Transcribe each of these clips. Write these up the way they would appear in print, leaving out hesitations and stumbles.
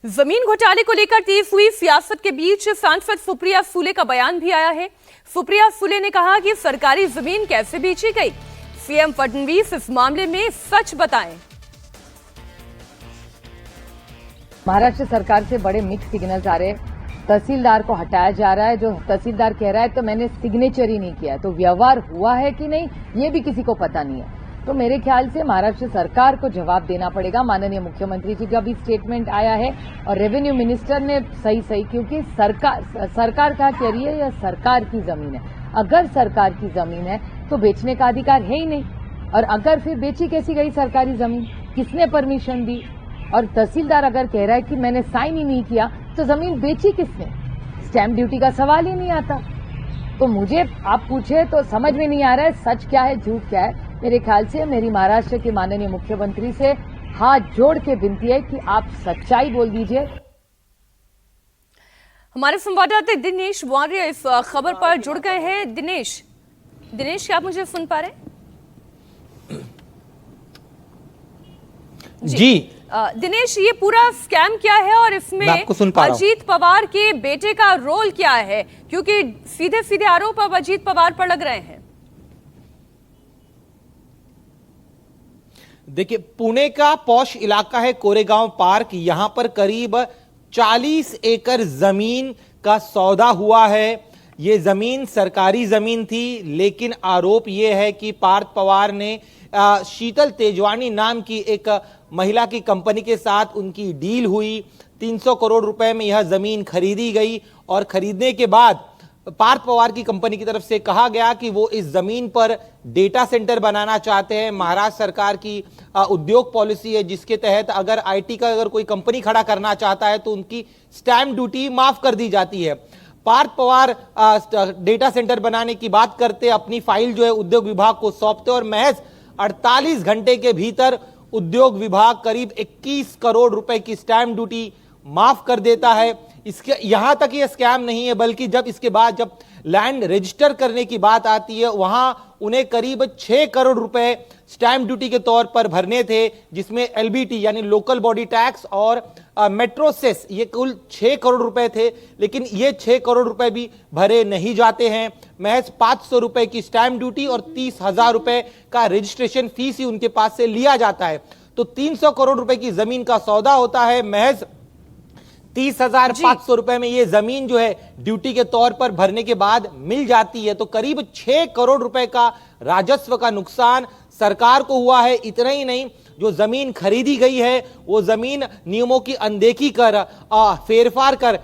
जमीन घोटाले को लेकर तेज हुई सियासत के बीच सांसद सुप्रिया सुले का बयान भी आया है। सुप्रिया सुले ने कहा कि सरकारी जमीन कैसे बेची गई, सीएम फडणवीस इस मामले में सच बताएं। महाराष्ट्र सरकार से बड़े मिक्स सिग्नल्स आ रहे हैं। तहसीलदार को हटाया जा रहा है, जो तहसीलदार कह रहा है तो मैंने सिग्नेचर ही नहीं किया, तो व्यवहार हुआ है कि नहीं ये भी किसी को पता नहीं है। तो मेरे ख्याल से महाराष्ट्र सरकार को जवाब देना पड़ेगा। माननीय मुख्यमंत्री जी का भी स्टेटमेंट आया है और रेवेन्यू मिनिस्टर ने सही क्योंकि सरकार का कह रही है या सरकार की जमीन है। अगर सरकार की जमीन है तो बेचने का अधिकार है ही नहीं, और अगर फिर बेची कैसी गई सरकारी जमीन, किसने परमिशन दी? और तहसीलदार अगर कह रहा है कि मैंने साइन ही नहीं किया तो जमीन बेची किसने? स्टैंप ड्यूटी का सवाल ही नहीं आता। तो मुझे आप पूछे तो समझ में नहीं आ रहा है सच क्या है झूठ क्या है। मेरे ख्याल से मेरी महाराष्ट्र के माननीय मुख्यमंत्री से हाथ जोड़ के विनती है कि आप सच्चाई बोल दीजिए। हमारे संवाददाता दिनेश मौर्य इस खबर पर जुड़ गए हैं। दिनेश, क्या आप मुझे सुन पा रहे हैं? जी दिनेश, ये पूरा स्कैम क्या है और इसमें अजीत पवार के बेटे का रोल क्या है, क्योंकि सीधे सीधे आरोप अब अजीत पवार पर लग रहे हैं। देखिए, पुणे का पॉश इलाका है कोरेगांव पार्क। यहां पर करीब 40 एकड़ जमीन का सौदा हुआ है। ये जमीन सरकारी जमीन थी, लेकिन आरोप ये है कि पार्थ पवार ने शीतल तेजवानी नाम की एक महिला की कंपनी के साथ उनकी डील हुई। 300 करोड़ रुपए में यह जमीन खरीदी गई और खरीदने के बाद पार्थ पवार की कंपनी की तरफ से कहा गया कि वो इस जमीन पर डेटा सेंटर बनाना चाहते हैं। महाराष्ट्र सरकार की उद्योग पॉलिसी है जिसके तहत अगर आईटी का अगर कोई कंपनी खड़ा करना चाहता है तो उनकी स्टैंप ड्यूटी माफ कर दी जाती है। पार्थ पवार डेटा सेंटर बनाने की बात करते, अपनी फाइल जो है उद्योग विभाग को सौंपते और महज 48 घंटे के भीतर उद्योग विभाग करीब 21 करोड़ रुपए की स्टैंप ड्यूटी माफ कर देता है। इसके यहां तक ये स्कैम नहीं है, बल्कि जब इसके बाद जब लैंड रजिस्टर करने की बात आती है वहां उन्हें करीब 6 करोड़ रुपए स्टैंप ड्यूटी के तौर पर भरने थे, जिसमें एलबीटी यानी लोकल बॉडी टैक्स और मेट्रो सेस, ये कुल 6 करोड़ रुपए थे। लेकिन ये 6 करोड़ रुपए भी भरे नहीं जाते हैं। महज 500 रुपए की स्टैंप ड्यूटी और 30,000 रुपए का रजिस्ट्रेशन फीस ही उनके पास से लिया जाता है। तो 300 करोड़ रुपए की जमीन का सौदा होता है, महज 30,500 रुपए में ये जमीन जो है ड्यूटी के तौर पर भरने के बाद मिल जाती है। तो करीब 6 करोड़ रुपए का राजस्व का नुकसान सरकार को हुआ है। इतना ही नहीं, जो जमीन खरीदी गई है वो जमीन नियमों की अनदेखी कर फेरफार कर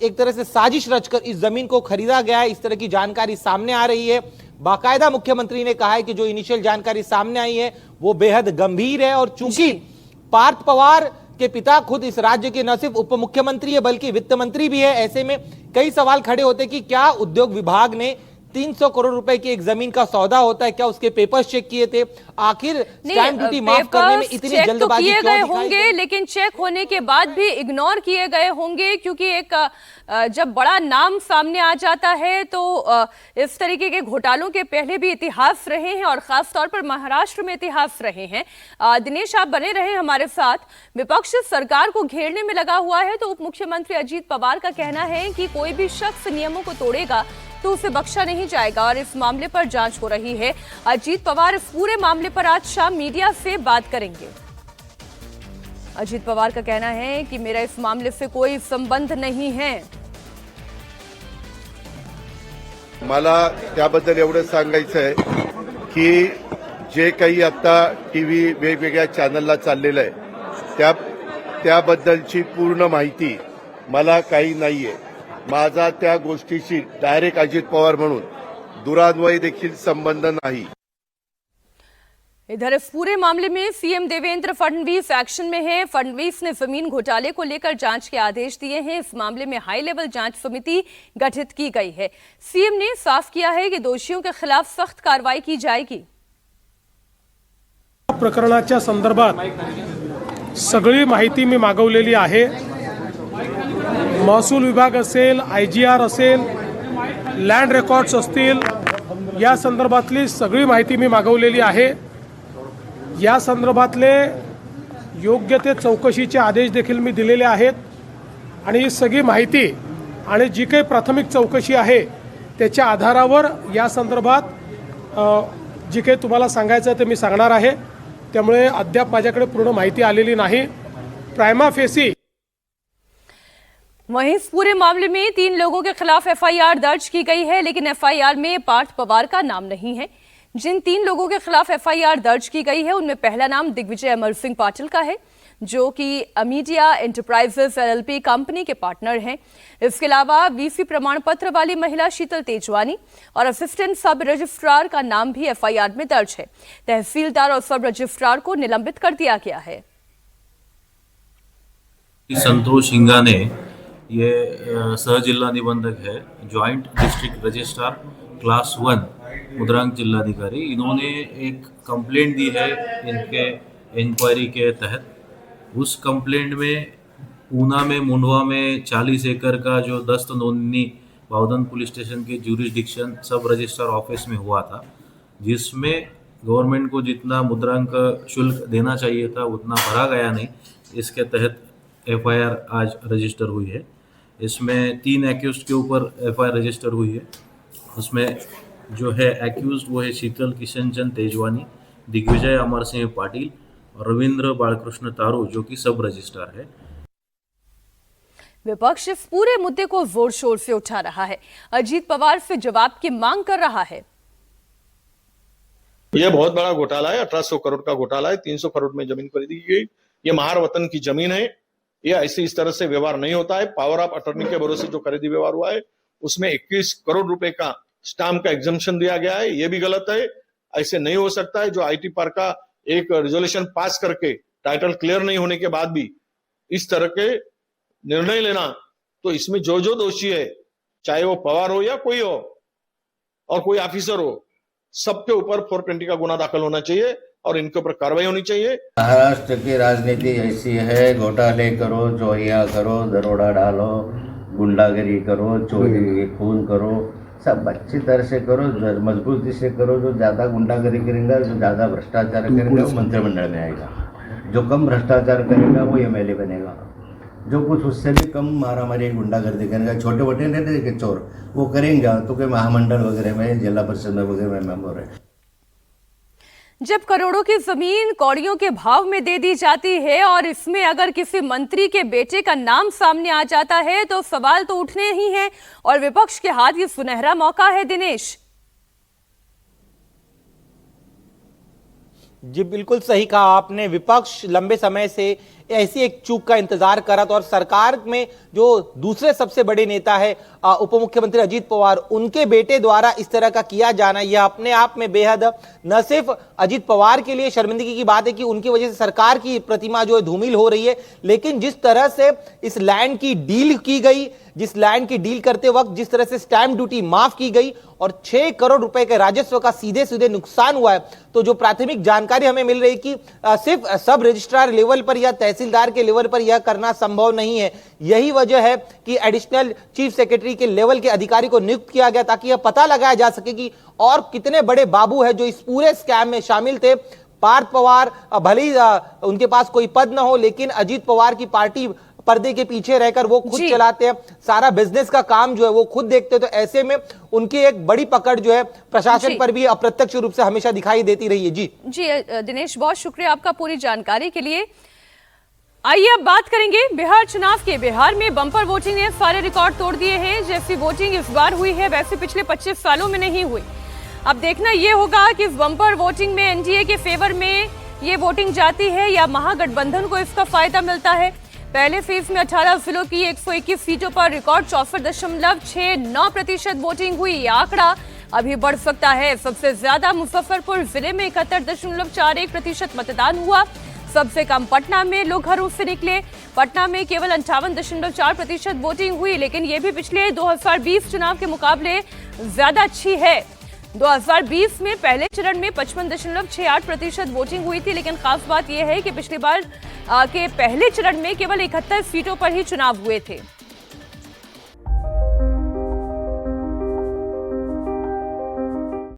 एक तरह से साजिश रचकर इस जमीन को खरीदा गया है। इस तरह की जानकारी सामने आ रही है। बाकायदा मुख्यमंत्री ने कहा है कि जो इनिशियल जानकारी सामने आई है वो बेहद गंभीर है, और चूंकि पार्थ पवार के पिता खुद इस राज्य के न सिर्फ उप मुख्यमंत्री है बल्कि वित्त मंत्री भी है, ऐसे में कई सवाल खड़े होते कि क्या उद्योग विभाग ने 300 करोड़ रुपए की एक जमीन का सौदा होता है, क्या उसके पेपर्स चेक किए थे? आखिर स्टैंप ड्यूटी माफ करने में इतनी जल्दबाजी क्यों दिखाई होंगे? लेकिन चेक होने के बाद भी इग्नोर किए गए होंगे, क्योंकि एक जब बड़ा नाम सामने आ जाता है तो इस तरीके के घोटालों के पहले भी इतिहास रहे हैं और खासतौर पर महाराष्ट्र में इतिहास रहे हैं। दिनेश, आप बने रहे हमारे साथ। विपक्ष सरकार को घेरने में लगा हुआ है, तो उप मुख्यमंत्री अजीत पवार का कहना है कि कोई भी शख्स नियमों को तोड़ेगा तो उसे बख्शा नहीं जाएगा और इस मामले पर जांच हो रही है। अजीत पवार इस पूरे मामले पर आज शाम मीडिया से बात करेंगे। अजीत पवार का कहना है कि मेरा इस मामले से कोई संबंध नहीं है। मला त्याबद्दल एवढं सांगायचं आहे की जे काही आता टीव्ही वेगवेगळ्या चॅनलला चाललेलं आहे त्याबद्दलची पूर्ण माहिती मला काही नाहीये। माझा त्या गोष्टीशी डायरेक्ट अजित पवार म्हणून दुरान्वयी देखील संबंध नाही। इधर इस पूरे मामले में सीएम देवेंद्र फडणवीस एक्शन में है। फडणवीस ने जमीन घोटाले को लेकर जांच के आदेश दिए हैं। इस मामले में हाई लेवल जांच समिति गठित की गई है। सीएम ने साफ किया है कि दोषियों के खिलाफ सख्त कार्रवाई की जाएगी। प्रकरणाच्या संदर्भात सगळी माहिती मी मागवलेली आहे। महसूल विभाग असेल, आयजीआर असेल, लँड रेकॉर्ड्स असतील, या संदर्भातली सगळी माहिती मी मागवलेली आहे। या संदर्भातले योग्य ते चौकशीचे आदेश देखील मी दिलेले आहेत आणि ही सगळी माहिती आणि जी काही प्राथमिक चौकशी आहे त्याच्या आधारावर या संदर्भात जी काही तुम्हाला सांगायचं ते मी सांगणार आहे। त्यामुळे अद्याप माझ्याकडे पूर्ण माहिती आलेली नाही। प्राइमा फेसी वहीं इस पूरे मामले में 3 लोगों के खिलाफ एफआईआर दर्ज की गई है, लेकिन एफआईआर में पार्थ पवार का नाम नहीं है। जिन 3 लोगों के खिलाफ एफआईआर दर्ज की गई है उनमें पहला नाम दिग्विजय अमर सिंह पाटिल का है, जो कि अमीडिया एंटरप्राइजेस एलएलपी कंपनी के पार्टनर हैं। इसके अलावा वीसी प्रमाण पत्र वाली महिला शीतल तेजवानी और असिस्टेंट सब रजिस्ट्रार का नाम भी एफआईआर में दर्ज है। तहसीलदार और सब रजिस्ट्रार को निलंबित कर दिया गया है। संतोष हिंगाने ये सह जिला निबंधक है, जॉइंट डिस्ट्रिक्ट रजिस्ट्रार क्लास 1 मुद्रांक जिलाधिकारी। इन्होंने एक कंप्लेंट दी है इनके इंक्वायरी के तहत। उस कंप्लेंट में ऊना में मुंडवा में 40 एकड़ का जो दस्त नोंदनी बाउदन पुलिस स्टेशन के ज्यूरिसडिक्शन सब रजिस्ट्रार ऑफिस में हुआ था, जिसमें गवर्नमेंट को जितना मुद्रांक शुल्क देना चाहिए था उतना भरा गया नहीं। इसके तहत एफआईआर आज रजिस्टर हुई है। इसमें 3 एक्यूज्ड के ऊपर एफआईआर रजिस्टर हुई है। उसमें जो है एक्यूज्ड वो है शीतल किशन चंद तेजवानी, दिग्विजय अमर सिंह पाटिल और रविंद्र बालकृष्ण तारू, जो कि सब रजिस्ट्रार है। विपक्ष इस पूरे मुद्दे को जोर शोर से उठा रहा है, अजीत पवार से जवाब की मांग कर रहा है। ये बहुत बड़ा घोटाला है, 1800 करोड़ का घोटाला है। 300 करोड़ में जमीन खरीदी गई। ये महार वतन की जमीन है। ये ऐसे इस तरह से व्यवहार नहीं होता है। पावर ऑफ अटॉर्नी के भरोसे जो खरीदी व्यवहार हुआ है उसमें 21 करोड़ रुपए का स्टाम्प का एग्जम्पशन दिया गया है। ये भी गलत है। ऐसे नहीं हो सकता है। जो आईटी पार्क का एक रिजोल्यूशन पास करके टाइटल क्लियर नहीं होने के बाद भी इस तरह के निर्णय लेना, तो इसमें जो जो दोषी है, चाहे वो पवार हो या कोई हो और कोई ऑफिसर हो, सबके ऊपर 420 का गुना दाखिल होना चाहिए और इनके ऊपर कार्रवाई होनी चाहिए। महाराष्ट्र की राजनीति ऐसी है, घोटाले करो, चोरियां करो, दरोड़ा डालो, गुंडागिरी करो, चोरी खून करो, सब अच्छी तरह से करो, मजबूती से करो। जो ज्यादा गुंडागिरी करेगा, जो ज्यादा भ्रष्टाचार करेगा वो मंत्रिमंडल में आएगा। जो कम भ्रष्टाचार करेगा वो एमएलए बनेगा। जो कुछ उससे भी कम मारामारी गुंडागर्दी करेगा, छोटे मोटे रहते के चोर, वो करेंगे तो कोई महामंडल वगैरह में, जिला परिषद वगैरह में मेंबर है। जब करोड़ों की जमीन कौड़ियों के भाव में दे दी जाती है और इसमें अगर किसी मंत्री के बेटे का नाम सामने आ जाता है तो सवाल तो उठने ही हैं और विपक्ष के हाथ ये सुनहरा मौका है। दिनेश जी, बिल्कुल सही कहा आपने। विपक्ष लंबे समय से ऐसी एक चूक का इंतजार कर रहा था और सरकार में जो दूसरे सबसे बड़े नेता है उप मुख्यमंत्री अजीत पवार, उनके बेटे द्वारा इस तरह का किया जाना यह अपने आप में बेहद न सिर्फ अजीत पवार के लिए शर्मिंदगी की बात है कि उनकी वजह से सरकार की प्रतिमा जो है धूमिल हो रही है, लेकिन जिस तरह से इस लैंड की डील की गई, जिस लैंड की डील करते वक्त जिस तरह से स्टैंप ड्यूटी माफ की गई और 6 करोड़ रुपए के राजस्व का सीधे सीधे नुकसान हुआ है, तो जो प्राथमिक जानकारी हमें मिल रही है कि सिर्फ सब रजिस्ट्रार लेवल पर या तहसीलदार के लेवल पर यह करना संभव नहीं है। यही वजह है कि एडिशनल चीफ सेक्रेटरी के लेवल के अधिकारी को नियुक्त किया गया ताकि यह पता लगाया जा सके कि और कितने बड़े बाबू है जो इस पूरे स्कैम में शामिल थे। पार्थ पवार भले ही उनके पास कोई पद न हो, लेकिन अजीत पवार की पार्टी पर्दे के पीछे रहकर वो खुद चलाते हैं, सारा बिजनेस का काम जो है वो खुद देखते हैं। तो ऐसे में उनकी एक बड़ी पकड़ जो है प्रशासन पर भी अप्रत्यक्ष रूप से हमेशा दिखाई देती रही है। जी दिनेश, बहुत शुक्रिया आपका पूरी जानकारी के लिए। आइए अब बात करेंगे बिहार चुनाव के। बिहार में बम्पर वोटिंग ने सारे रिकॉर्ड तोड़ दिए हैं। जैसी वोटिंग इस बार हुई है वैसे पिछले 25 सालों में नहीं हुई। अब देखना यह होगा कि इस बम्पर वोटिंग में एनडीए के फेवर में ये वोटिंग जाती है या महागठबंधन को इसका फायदा मिलता है। पहले फेज में 18 जिलों की 121 सीटों पर रिकॉर्ड 64.69% वोटिंग हुई। यह आंकड़ा अभी बढ़ सकता है। सबसे ज्यादा मुजफ्फरपुर जिले में 71.41% मतदान हुआ। सबसे कम पटना में लोग घरों से निकले। पटना में केवल 58.4% वोटिंग हुई, लेकिन यह भी पिछले 2020 चुनाव के मुकाबले ज्यादा अच्छी है। 2020 में पहले चरण में 55.68% वोटिंग हुई थी, लेकिन खास बात यह है कि पिछली बार के पहले चरण में केवल 71 सीटों पर ही चुनाव हुए थे।